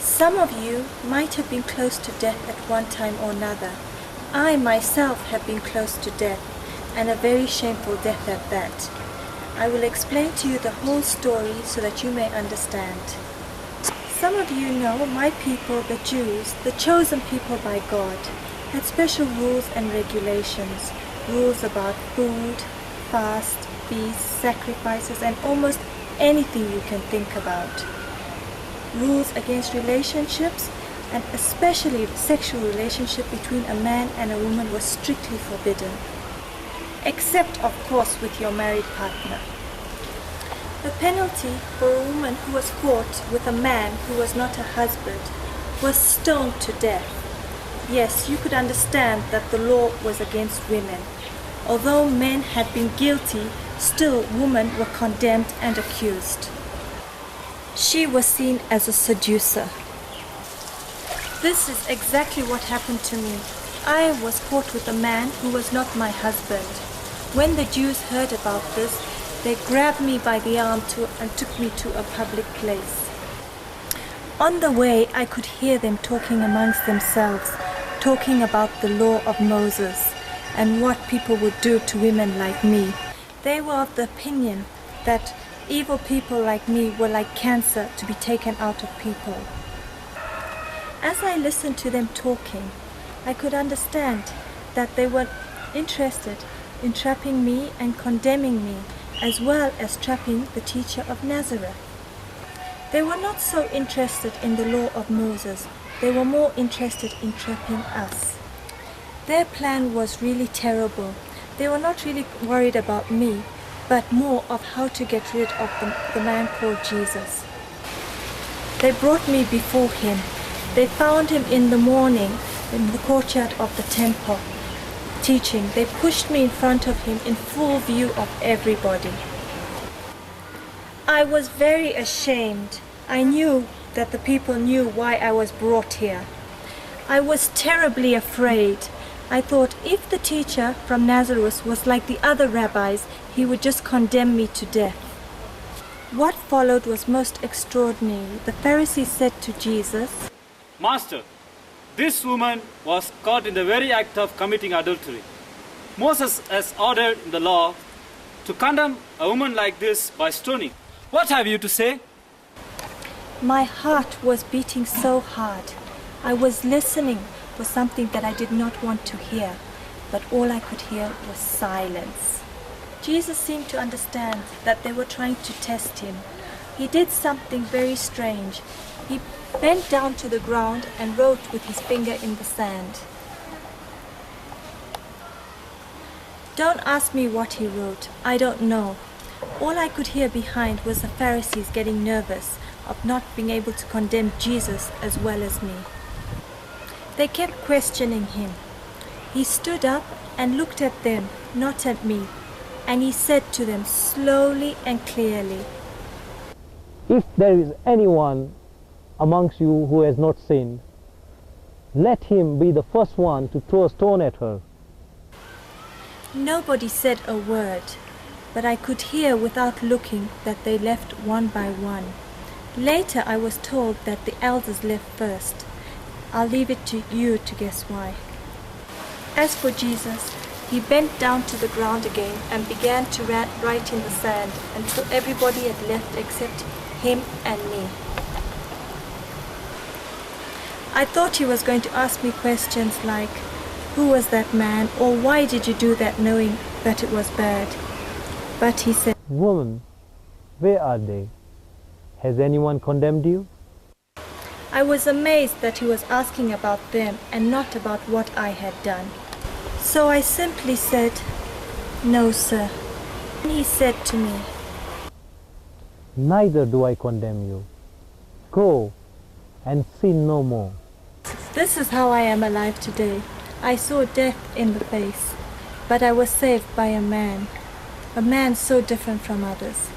Some of you might have been close to death at one time or another. I myself have been close to death, and a very shameful death at that. I will explain to you the whole story so that you may understand. Some of you know my people, the Jews, the chosen people by God, had special rules and regulations, rules about food, fast, feasts, sacrifices, and almost anything you can think about. Rules against relationships, and especially sexual relationship between a man and a woman, was strictly forbidden. Except, of course, with your married partner. The penalty for a woman who was caught with a man who was not her husband was stoned to death. Yes, you could understand that the law was against women. Although men had been guilty, still women were condemned and accused. She was seen as a seducer. This is exactly what happened to me. I was caught with a man who was not my husband. When the Jews heard about this, they grabbed me by the arm and took me to a public place. On the way, I could hear them talking amongst themselves, talking about the law of Moses and what people would do to women like me. They were of the opinion that evil people like me were like cancer to be taken out of people. As I listened to them talking, I could understand that they were interested in trapping me and condemning me, as well as trapping the teacher of Nazareth. They were not so interested in the law of Moses. They were more interested in trapping us. Their plan was really terrible. They were not really worried about me, but more of how to get rid of the man called Jesus. They brought me before him. They found him in the morning in the courtyard of the temple, teaching. They pushed me in front of him in full view of everybody. I was very ashamed. I knew that the people knew why I was brought here. I was terribly afraid. I thought if the teacher from Nazareth was like the other rabbis, he would just condemn me to death. What followed was most extraordinary. The Pharisees said to Jesus, "Master, this woman was caught in the very act of committing adultery. Moses has ordered in the law to condemn a woman like this by stoning. What have you to say?" My heart was beating so hard. I was listening for something that I did not want to hear, but all I could hear was silence. Jesus seemed to understand that they were trying to test him. He did something very strange. He bent down to the ground and wrote with his finger in the sand. Don't ask me what he wrote. I don't know. All I could hear behind was the Pharisees getting nervous of not being able to condemn Jesus as well as me. They kept questioning him. He stood up and looked at them, not at me, and he said to them slowly and clearly, "If there is anyone amongst you who has not sinned, let him be the first one to throw a stone at her." Nobody said a word, but I could hear without looking that they left one by one. Later I was told that the elders left first. I'll leave it to you to guess why. As for Jesus, he bent down to the ground again and began to write in the sand until everybody had left except him and me. I thought he was going to ask me questions like, who was that man, or why did you do that knowing that it was bad? But he said, "Woman, where are they? Has anyone condemned you?" I was amazed that he was asking about them and not about what I had done. So I simply said, "No, sir." And he said to me, "Neither do I condemn you. Go and sin no more." This is how I am alive today. I saw death in the face, but I was saved by a man so different from others.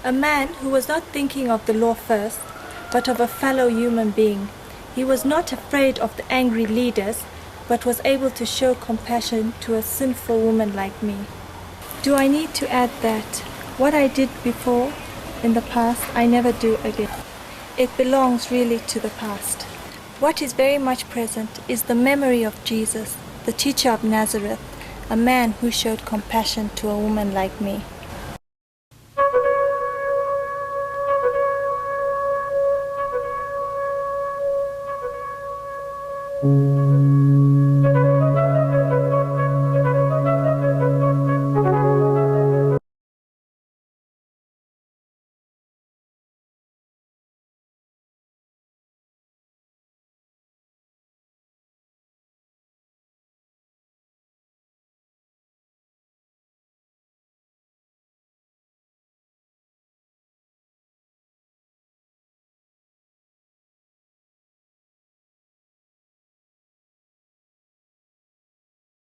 A man who was not thinking of the law first, but of a fellow human being. He was not afraid of the angry leaders, but was able to show compassion to a sinful woman like me. Do I need to add that what I did before, in the past, I never do again? It belongs really to the past. What is very much present is the memory of Jesus, the teacher of Nazareth, a man who showed compassion to a woman like me.